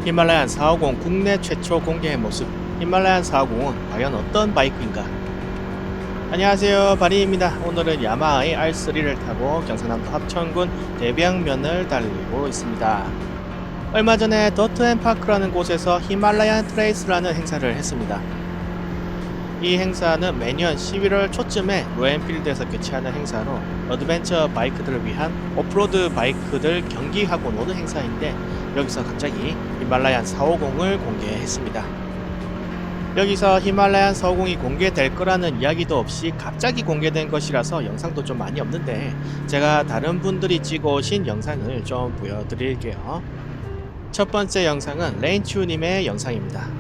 히말라얀 450 국내 최초 공개의 모습. 히말라얀 450은 과연 어떤 바이크인가? 안녕하세요, 바리입니다. 오늘은 야마하의 R3를 타고 경상남도 합천군 대병면을 달리고 있습니다. 얼마 전에 더트앤파크라는 곳에서 히말라얀 트레이스라는 행사를 했습니다. 이 행사는 매년 11월 초쯤에 로엔필드에서 개최하는 행사로 어드벤처 바이크들을 위한 오프로드 바이크들 경기하고 노는 행사인데, 여기서 갑자기 히말라얀 450을 공개했습니다. 여기서 히말라얀 450이 공개될 거라는 이야기도 없이 갑자기 공개된 것이라서 영상도 좀 많이 없는데, 제가 다른 분들이 찍어 오신 영상을 좀 보여드릴게요. 첫 번째 영상은 레인츄님의 영상입니다.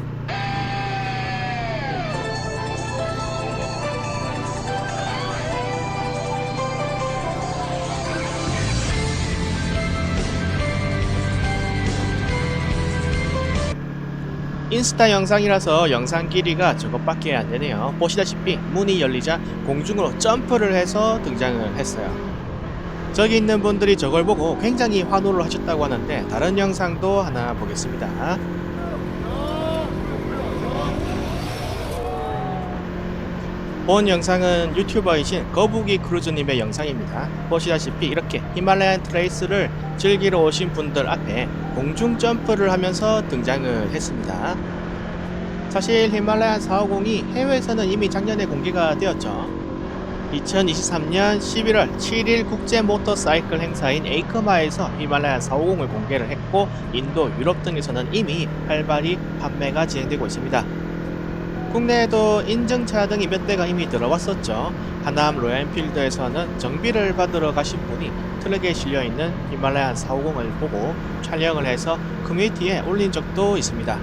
인스타 영상이라서 영상 길이가 저것밖에 안 되네요. 보시다시피 문이 열리자 공중으로 점프를 해서 등장을 했어요. 저기 있는 분들이 저걸 보고 굉장히 환호를 하셨다고 하는데, 다른 영상도 하나 보겠습니다. 본 영상은 유튜버이신 거북이 크루즈님의 영상입니다. 보시다시피 이렇게 히말라얀 트레이스를 즐기러 오신 분들 앞에 공중 점프를 하면서 등장을 했습니다. 사실 히말라얀 450이 해외에서는 이미 작년에 공개가 되었죠. 2023년 11월 7일 국제 모터사이클 행사인 에이크마에서 히말라얀 450을 공개를 했고, 인도, 유럽 등에서는 이미 활발히 판매가 진행되고 있습니다. 국내에도 인증차 등이 몇 대가 이미 들어왔었죠. 하남 로얄필드에서는 정비를 받으러 가신 분이 트럭에 실려있는 히말라얀 450을 보고 촬영을 해서 커뮤니티에 올린 적도 있습니다.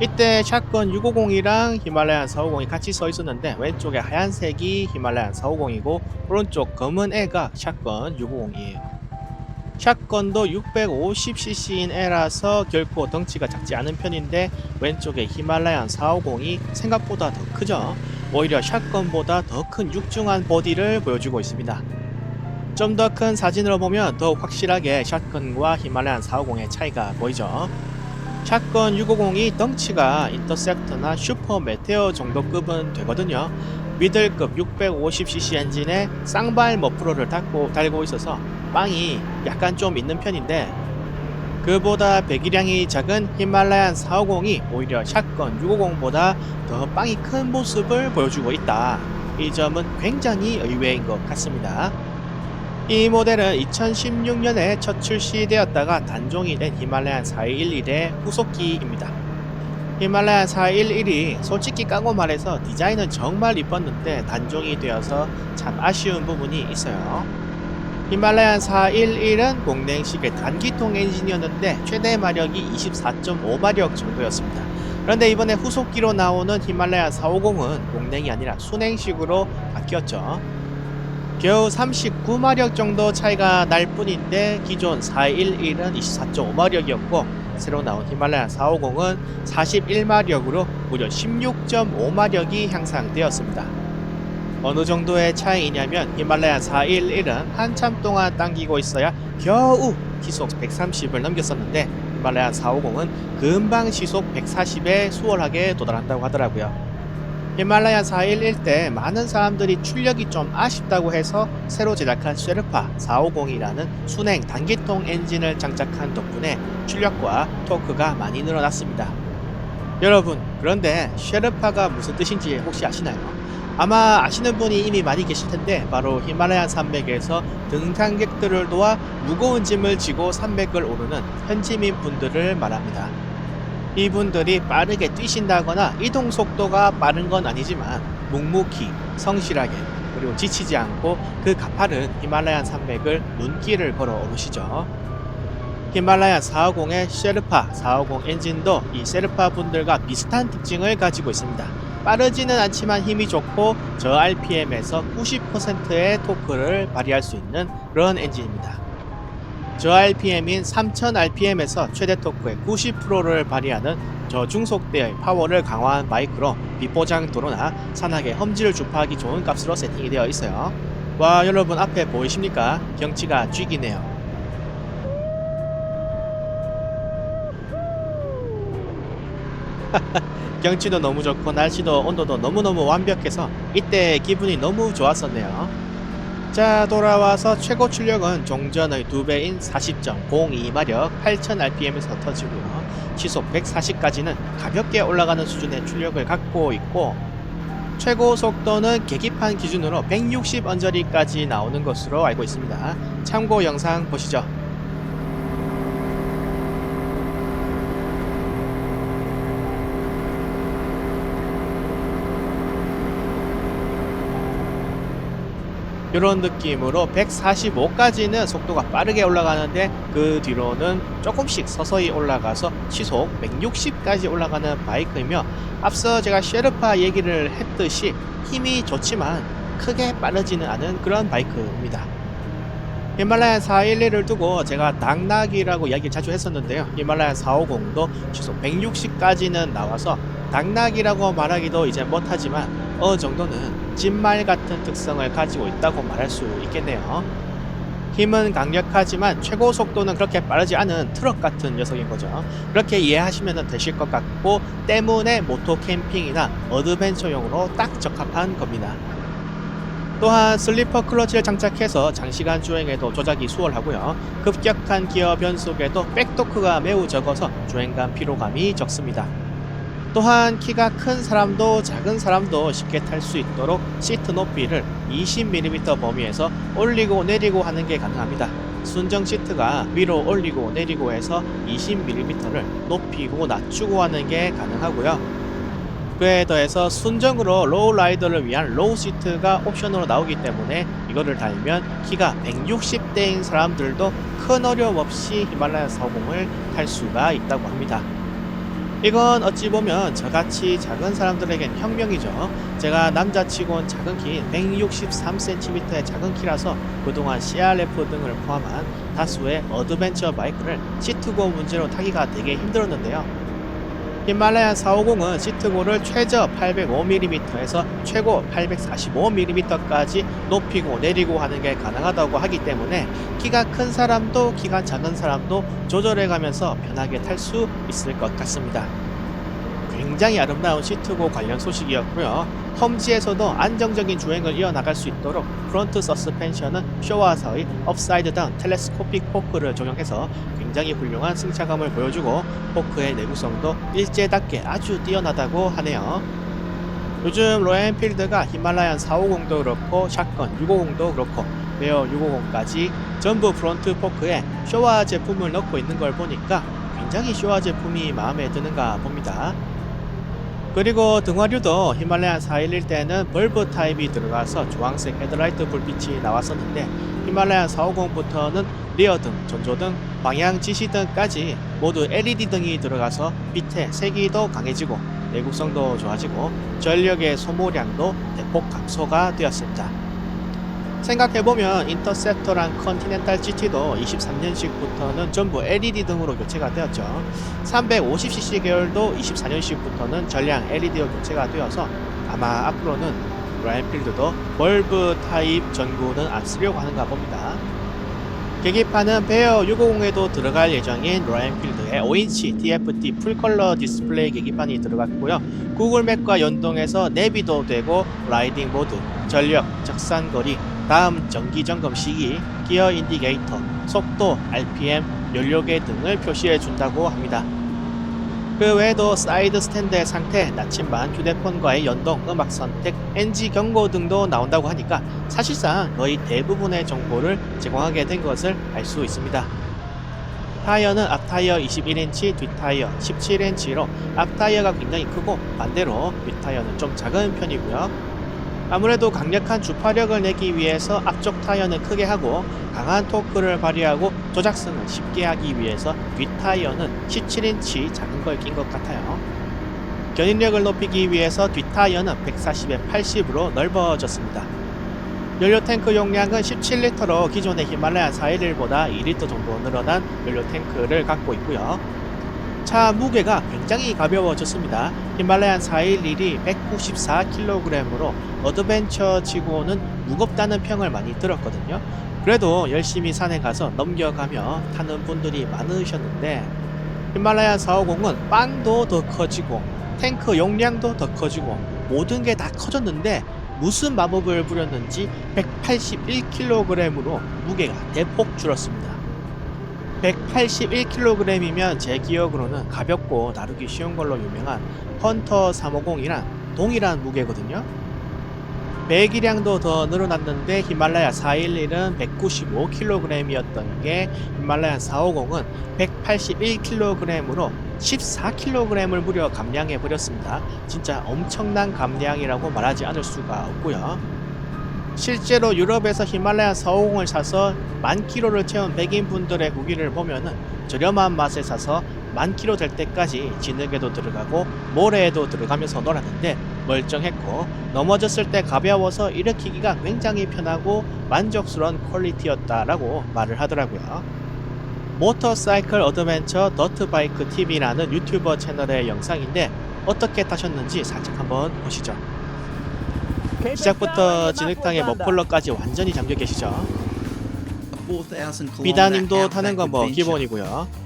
이때 샷건 650이랑 히말라얀 450이 같이 서 있었는데, 왼쪽에 하얀색이 히말라얀 450이고 오른쪽 검은 애가 샷건 650이에요. 샷건도 650cc인 애라서 결코 덩치가 작지 않은 편인데, 왼쪽에 히말라얀 450이 생각보다 더 크죠. 오히려 샷건보다 더 큰 육중한 보디를 보여주고 있습니다. 좀 더 큰 사진으로 보면 더욱 확실하게 샷건과 히말라얀 450의 차이가 보이죠. 샷건 650이 덩치가 인터셉터나 슈퍼 메테오 정도 급은 되거든요. 미들급 650cc 엔진에 쌍발 머플러를 달고 있어서 빵이 약간 좀 있는 편인데, 그보다 배기량이 작은 히말라얀 450이 오히려 샷건 650보다 더 빵이 큰 모습을 보여주고 있다. 이 점은 굉장히 의외인 것 같습니다. 이 모델은 2016년에 첫 출시되었다가 단종이 된 히말라얀 411의 후속기입니다. 히말라얀 411이 솔직히 까고 말해서 디자인은 정말 이뻤는데 단종이 되어서 참 아쉬운 부분이 있어요. 히말라얀 411은 공냉식의 단기통 엔진이었는데 최대 마력이 24.5마력 정도였습니다. 그런데 이번에 후속기로 나오는 히말라얀 450은 공냉이 아니라 순행식으로 바뀌었죠. 겨우 39마력 정도 차이가 날 뿐인데, 기존 411은 24.5마력이었고 새로 나온 히말라얀 450은 41마력으로 무려 16.5마력이 향상되었습니다. 어느 정도의 차이냐면, 히말라얀 411은 한참 동안 당기고 있어야 겨우 시속 130을 넘겼었는데, 히말라얀 450은 금방 시속 140에 수월하게 도달한다고 하더라고요. 히말라얀 411 때 많은 사람들이 출력이 좀 아쉽다고 해서 새로 제작한 쉐르파 450이라는 순행 단기통 엔진을 장착한 덕분에 출력과 토크가 많이 늘어났습니다. 여러분, 그런데 쉐르파가 무슨 뜻인지 혹시 아시나요? 아마 아시는 분이 이미 많이 계실 텐데, 바로 히말라얀 산맥에서 등산객들을 도와 무거운 짐을 지고 산맥을 오르는 현지민 분들을 말합니다. 이분들이 빠르게 뛰신다거나 이동 속도가 빠른 건 아니지만 묵묵히 성실하게 그리고 지치지 않고 그 가파른 히말라얀 산맥을 눈길을 걸어 오르시죠. 히말라얀 450의 쉐르파 450 엔진도 이 쉐르파 분들과 비슷한 특징을 가지고 있습니다. 빠르지는 않지만 힘이 좋고 저 RPM에서 90%의 토크를 발휘할 수 있는 그런 엔진입니다. 저 RPM인 3000rpm에서 최대 토크의 90%를 발휘하는 저중속대의 파워를 강화한 바이크로 비포장 도로나 산악의 험지를 주파하기 좋은 값으로 세팅이 되어 있어요. 와, 여러분 앞에 보이십니까? 경치가 죽이네요. 경치도 너무 좋고 날씨도 온도도 너무너무 완벽해서 이때 기분이 너무 좋았었네요. 자, 돌아와서 최고 출력은 종전의 2배인 40.02마력 8000rpm에서 터지고요. 시속 140까지는 가볍게 올라가는 수준의 출력을 갖고 있고, 최고 속도는 계기판 기준으로 160 언저리까지 나오는 것으로 알고 있습니다. 참고 영상 보시죠. 이런 느낌으로 145까지는 속도가 빠르게 올라가는데 그 뒤로는 조금씩 서서히 올라가서 시속 160까지 올라가는 바이크이며, 앞서 제가 쉐르파 얘기를 했듯이 힘이 좋지만 크게 빠르지는 않은 그런 바이크입니다. 히말라얀 411을 두고 제가 당나귀라고 이야기를 자주 했었는데요. 히말라얀 450도 시속 160까지는 나와서 당나귀라고 말하기도 이제 못하지만 어느 정도는 진말 같은 특성을 가지고 있다고 말할 수 있겠네요. 힘은 강력하지만 최고 속도는 그렇게 빠르지 않은 트럭 같은 녀석인 거죠. 그렇게 이해하시면 되실 것 같고, 때문에 모토 캠핑이나 어드벤처용으로 딱 적합한 겁니다. 또한 슬리퍼 클러치를 장착해서 장시간 주행에도 조작이 수월하고요. 급격한 기어 변속에도 백토크가 매우 적어서 주행감 피로감이 적습니다. 또한 키가 큰 사람도 작은 사람도 쉽게 탈 수 있도록 시트 높이를 20mm 범위에서 올리고 내리고 하는 게 가능합니다. 순정 시트가 위로 올리고 내리고 해서 20mm를 높이고 낮추고 하는 게 가능하고요. 그에 더해서 순정으로 로우 라이더를 위한 로우 시트가 옵션으로 나오기 때문에 이거를 달면 키가 160대인 사람들도 큰 어려움 없이 히말라야 450을 탈 수가 있다고 합니다. 이건 어찌 보면 저같이 작은 사람들에겐 혁명이죠. 제가 남자치곤 작은 키인 163cm의 작은 키라서 그동안 CRF 등을 포함한 다수의 어드벤처 바이크를 시트고 문제로 타기가 되게 힘들었는데요. 히말라얀 450은 시트고를 최저 805mm에서 최고 845mm까지 높이고 내리고 하는 게 가능하다고 하기 때문에 키가 큰 사람도 키가 작은 사람도 조절해 가면서 편하게 탈 수 있을 것 같습니다. 굉장히 아름다운 시트고 관련 소식이었고요. 험지에서도 안정적인 주행을 이어나갈 수 있도록 프론트 서스펜션은 쇼와사의 업사이드 다운 텔레스코픽 포크를 적용해서 굉장히 훌륭한 승차감을 보여주고, 포크의 내구성도 일제답게 아주 뛰어나다고 하네요. 요즘 로얄엔필드가 히말라얀 450도 그렇고 샷건 650도 그렇고 베어 650까지 전부 프론트 포크에 쇼와 제품을 넣고 있는 걸 보니까 굉장히 쇼와 제품이 마음에 드는가 봅니다. 그리고 등화류도 히말라얀 411 때는 벌브 타입이 들어가서 주황색 헤드라이트 불빛이 나왔었는데, 히말라얀 450부터는 리어등, 전조등, 방향 지시등까지 모두 LED 등이 들어가서 빛의 세기도 강해지고 내구성도 좋아지고 전력의 소모량도 대폭 감소가 되었습니다. 생각해보면 인터셉터랑 컨티넨탈 GT도 23년식부터는 전부 LED 등으로 교체가 되었죠. 350cc 계열도 24년식부터는 전량 LED로 교체가 되어서 아마 앞으로는 로얄엔필드도 벌브 타입 전구는 안 쓰려고 하는가 봅니다. 계기판은 베어 650에도 들어갈 예정인 로얄엔필드의 5인치 TFT 풀컬러 디스플레이 계기판이 들어갔고요. 구글 맵과 연동해서 내비도 되고 라이딩 모드, 전력, 적산거리, 다음 정기점검 시기, 기어 인디게이터, 속도, RPM, 연료계 등을 표시해 준다고 합니다. 그 외에도 사이드 스탠드의 상태, 나침반, 휴대폰과의 연동, 음악 선택, NG 경고 등도 나온다고 하니까 사실상 거의 대부분의 정보를 제공하게 된 것을 알 수 있습니다. 타이어는 앞타이어 21인치, 뒷타이어 17인치로 앞타이어가 굉장히 크고 반대로 뒷타이어는 좀 작은 편이고요. 아무래도 강력한 주파력을 내기 위해서 앞쪽 타이어는 크게 하고 강한 토크를 발휘하고 조작성을 쉽게 하기 위해서 뒷타이어는 17인치 작은 걸 낀 것 같아요. 견인력을 높이기 위해서 뒷타이어는 140에 80으로 넓어졌습니다. 연료 탱크 용량은 17리터로 기존의 히말라얀 411보다 2리터 정도 늘어난 연료 탱크를 갖고 있고요. 차 무게가 굉장히 가벼워졌습니다. 히말라얀 411이 194kg으로 어드벤처 치고는 무겁다는 평을 많이 들었거든요. 그래도 열심히 산에 가서 넘겨가며 타는 분들이 많으셨는데, 히말라야 450은 빵도 더 커지고 탱크 용량도 더 커지고 모든 게 다 커졌는데 무슨 마법을 부렸는지 181kg으로 무게가 대폭 줄었습니다. 181kg이면 제 기억으로는 가볍고 다루기 쉬운 걸로 유명한 헌터 350이랑 동일한 무게거든요. 배기량도 더 늘어났는데 히말라야 411은 195kg이었던 게 히말라야 450은 181kg으로 14kg을 무려 감량해 버렸습니다. 진짜 엄청난 감량이라고 말하지 않을 수가 없고요. 실제로 유럽에서 히말라야 450을 사서 10,000km를 채운 백인 분들의 후기를 보면은 저렴한 맛에 사서 10,000km 될 때까지 진흙에도 들어가고 모래에도 들어가면서 놀았는데 멀쩡했고 넘어졌을 때 가벼워서 일으키기가 굉장히 편하고 만족스러운 퀄리티였다라고 말을 하더라고요. 모터사이클 어드벤처 더트바이크 TV라는 유튜버 채널의 영상인데 어떻게 타셨는지 살짝 한번 보시죠. 시작부터 진흙탕에 머플러까지 완전히 잠겨 계시죠. 비다님도 타는 건 뭐 기본이고요.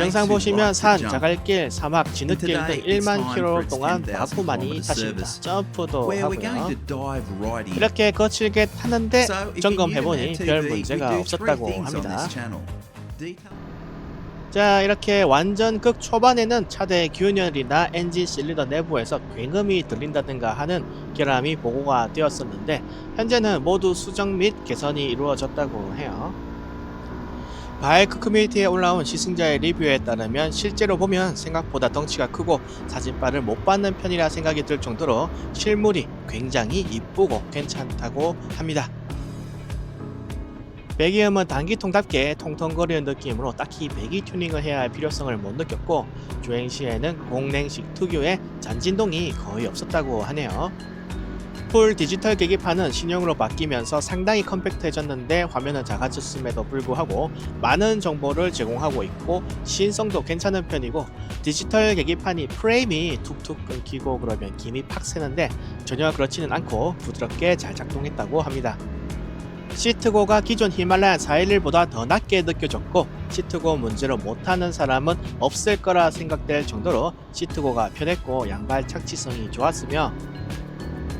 영상 보시면 산, 자갈길, 사막, 진흙길 등 1만 킬로 동안 마구 많이 타십니다. 점프도 하고요. 이렇게 거칠게 타는데 점검해보니 별 문제가 없었다고 합니다. 자, 이렇게 완전 극 초반에는 차대 균열이나 엔진 실린더 내부에서 굉음이 들린다든가 하는 결함이 보고가 되었었는데 현재는 모두 수정 및 개선이 이루어졌다고 해요. 바이크 커뮤니티에 올라온 시승자의 리뷰에 따르면 실제로 보면 생각보다 덩치가 크고 사진빨을 못 받는 편이라 생각이 들 정도로 실물이 굉장히 이쁘고 괜찮다고 합니다. 배기음은 단기통답게 통통거리는 느낌으로 딱히 배기 튜닝을 해야 할 필요성을 못 느꼈고 주행 시에는 공랭식 특유의 잔진동이 거의 없었다고 하네요. 풀 디지털 계기판은 신형으로 바뀌면서 상당히 컴팩트해졌는데 화면은 작아졌음에도 불구하고 많은 정보를 제공하고 있고 시인성도 괜찮은 편이고 디지털 계기판이 프레임이 툭툭 끊기고 그러면 김이 팍 새는데 전혀 그렇지는 않고 부드럽게 잘 작동했다고 합니다. 시트고가 기존 히말라야 411보다 더 낮게 느껴졌고 시트고 문제로 못하는 사람은 없을 거라 생각될 정도로 시트고가 편했고 양발 착지성이 좋았으며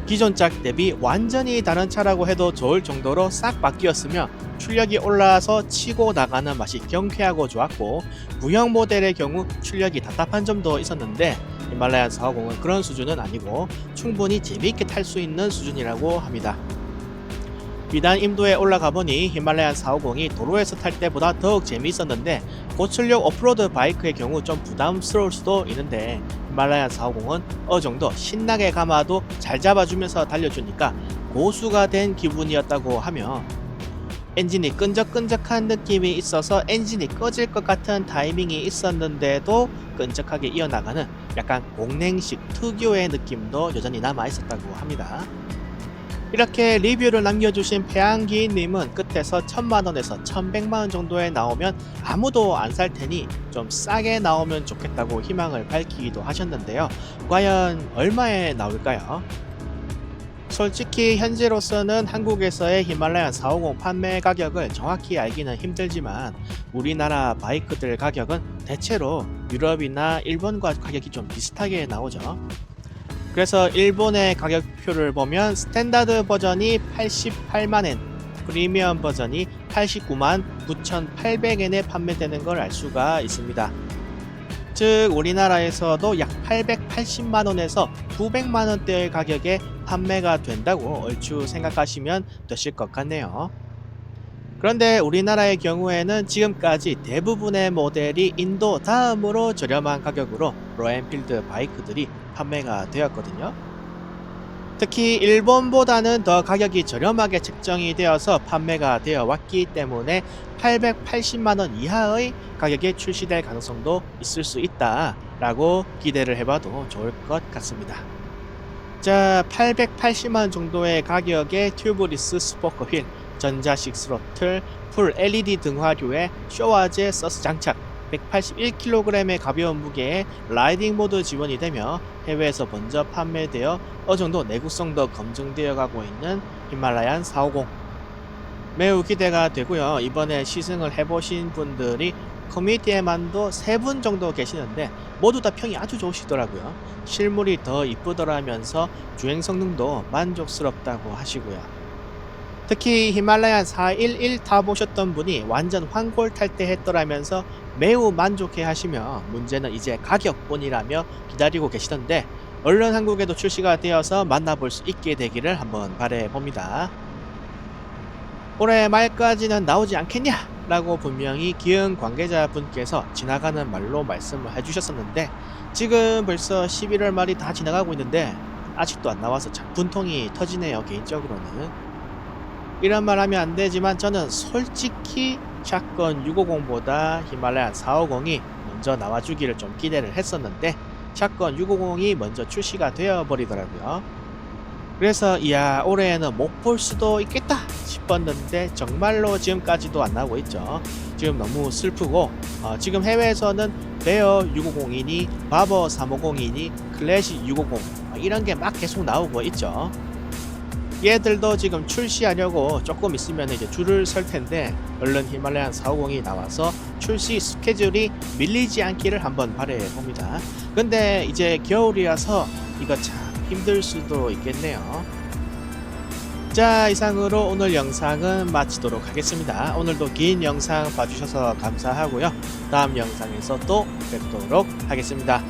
기존 짝 대비 완전히 다른 차라고 해도 좋을 정도로 싹 바뀌었으며 출력이 올라와서 치고 나가는 맛이 경쾌하고 좋았고 구형 모델의 경우 출력이 답답한 점도 있었는데 히말라야 450은 그런 수준은 아니고 충분히 재미있게 탈 수 있는 수준이라고 합니다. 비단 임도에 올라가 보니 히말라야 450이 도로에서 탈 때보다 더욱 재미있었는데 고출력 오프로드 바이크의 경우 좀 부담스러울 수도 있는데 히말라야 450은 어느 정도 신나게 감아도 잘 잡아주면서 달려주니까 고수가 된 기분이었다고 하며 엔진이 끈적끈적한 느낌이 있어서 엔진이 꺼질 것 같은 타이밍이 있었는데도 끈적하게 이어나가는 약간 공랭식 특유의 느낌도 여전히 남아있었다고 합니다. 이렇게 리뷰를 남겨주신 패양기님은 끝에서 1000만원에서 1100만원 정도에 나오면 아무도 안 살 테니 좀 싸게 나오면 좋겠다고 희망을 밝히기도 하셨는데요. 과연 얼마에 나올까요? 솔직히 현재로서는 한국에서의 히말라야 450 판매 가격을 정확히 알기는 힘들지만 우리나라 바이크들 가격은 대체로 유럽이나 일본과 가격이 좀 비슷하게 나오죠. 그래서 일본의 가격표를 보면 스탠다드 버전이 88만엔, 프리미엄 버전이 89만 9,800엔에 판매되는 걸 알 수가 있습니다. 즉 우리나라에서도 약 880만원에서 900만원대의 가격에 판매가 된다고 얼추 생각하시면 되실 것 같네요. 그런데 우리나라의 경우에는 지금까지 대부분의 모델이 인도 다음으로 저렴한 가격으로 로엔필드 바이크들이 판매가 되었거든요. 특히 일본보다는 더 가격이 저렴하게 책정이 되어서 판매가 되어 왔기 때문에 880만원 이하의 가격에 출시될 가능성도 있을 수 있다 라고 기대를 해봐도 좋을 것 같습니다. 자, 880만원 정도의 가격에 튜브리스 스포크 휠, 전자식 스로틀, 풀 LED 등화류에 쇼와제 서스 장착, 181kg의 가벼운 무게에 라이딩 모드 지원이 되며 해외에서 먼저 판매되어 어느 정도 내구성도 검증되어 가고 있는 히말라얀 450 매우 기대가 되고요. 이번에 시승을 해보신 분들이 커뮤니티에만도 3분 정도 계시는데 모두 다 평이 아주 좋으시더라고요. 실물이 더 이쁘더라면서 주행 성능도 만족스럽다고 하시고요. 특히 히말라얀 411 타보셨던 분이 완전 환골 탈퇴했더라면서 매우 만족해 하시며 문제는 이제 가격뿐이라며 기다리고 계시던데 얼른 한국에도 출시가 되어서 만나볼 수 있게 되기를 한번 바래 봅니다. 올해 말까지는 나오지 않겠냐? 라고 분명히 기흥 관계자분께서 지나가는 말로 말씀을 해주셨었는데 지금 벌써 11월 말이 다 지나가고 있는데 아직도 안 나와서 참 분통이 터지네요, 개인적으로는. 이런 말 하면 안 되지만 저는 솔직히 샷건 650보다 히말라얀 450이 먼저 나와주기를 좀 기대를 했었는데 샷건 650이 먼저 출시가 되어 버리더라고요. 그래서 이야, 올해에는 못 볼 수도 있겠다 싶었는데 정말로 지금까지도 안 나오고 있죠. 지금 너무 슬프고 지금 해외에서는 베어 650이니 바버 350이니 클래식 650 이런 게 막 계속 나오고 있죠. 얘들도 지금 출시하려고 조금 있으면 이제 줄을 설 텐데 얼른 히말라얀 450이 나와서 출시 스케줄이 밀리지 않기를 한번 바래 봅니다. 근데 이제 겨울이라서 이거 참 힘들 수도 있겠네요. 자, 이상으로 오늘 영상은 마치도록 하겠습니다. 오늘도 긴 영상 봐주셔서 감사하고요. 다음 영상에서 또 뵙도록 하겠습니다.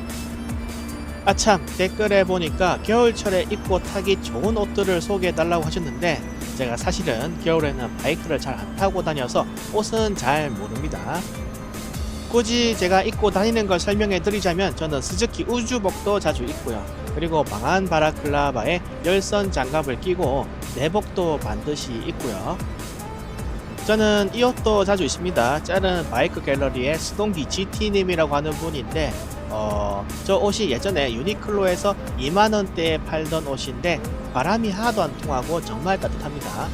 아참, 댓글에 보니까 겨울철에 입고 타기 좋은 옷들을 소개해달라고 하셨는데 제가 사실은 겨울에는 바이크를 잘 안 타고 다녀서 옷은 잘 모릅니다. 굳이 제가 입고 다니는 걸 설명해 드리자면 저는 스즈키 우주복도 자주 입고요. 그리고 방한 바라클라바에 열선 장갑을 끼고 내복도 반드시 입고요. 저는 이 옷도 자주 입습니다. 짤은 바이크 갤러리의 스동기 GT님이라고 하는 분인데 저 옷이 예전에 유니클로에서 2만원대에 팔던 옷인데 바람이 하나도 안 통하고 정말 따뜻합니다.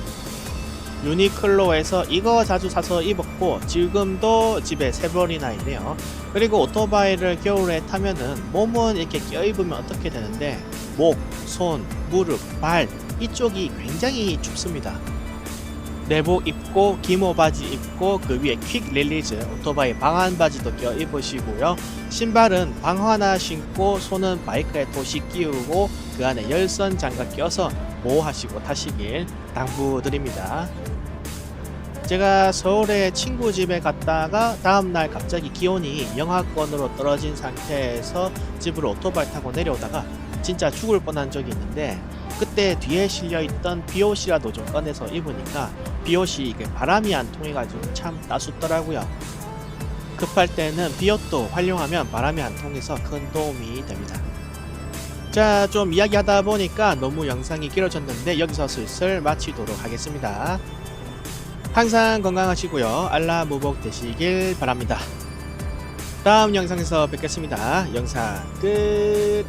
유니클로에서 이거 자주 사서 입었고 지금도 집에 3벌이나 있네요. 그리고 오토바이를 겨울에 타면은 몸은 이렇게 껴입으면 어떻게 되는데 목, 손, 무릎, 발 이쪽이 굉장히 춥습니다. 내복 입고 기모 바지 입고 그 위에 퀵 릴리즈 오토바이 방한 바지도 껴 입으시고요. 신발은 방화나 신고 손은 바이크에 도시 끼우고 그 안에 열선 장갑 껴서 보호하시고 타시길 당부드립니다. 제가 서울에 친구 집에 갔다가 다음날 갑자기 기온이 영하권으로 떨어진 상태에서 집으로 오토바이 타고 내려오다가 진짜 죽을 뻔한 적이 있는데 그때 뒤에 실려있던 비옷이라도 좀 꺼내서 입으니까 비옷이 이게 바람이 안 통해가지고 참 따숩더라고요. 급할 때는 비옷도 활용하면 바람이 안 통해서 큰 도움이 됩니다. 자, 좀 이야기하다 보니까 너무 영상이 길어졌는데 여기서 슬슬 마치도록 하겠습니다. 항상 건강하시고요. 알람 무복 되시길 바랍니다. 다음 영상에서 뵙겠습니다. 영상 끝.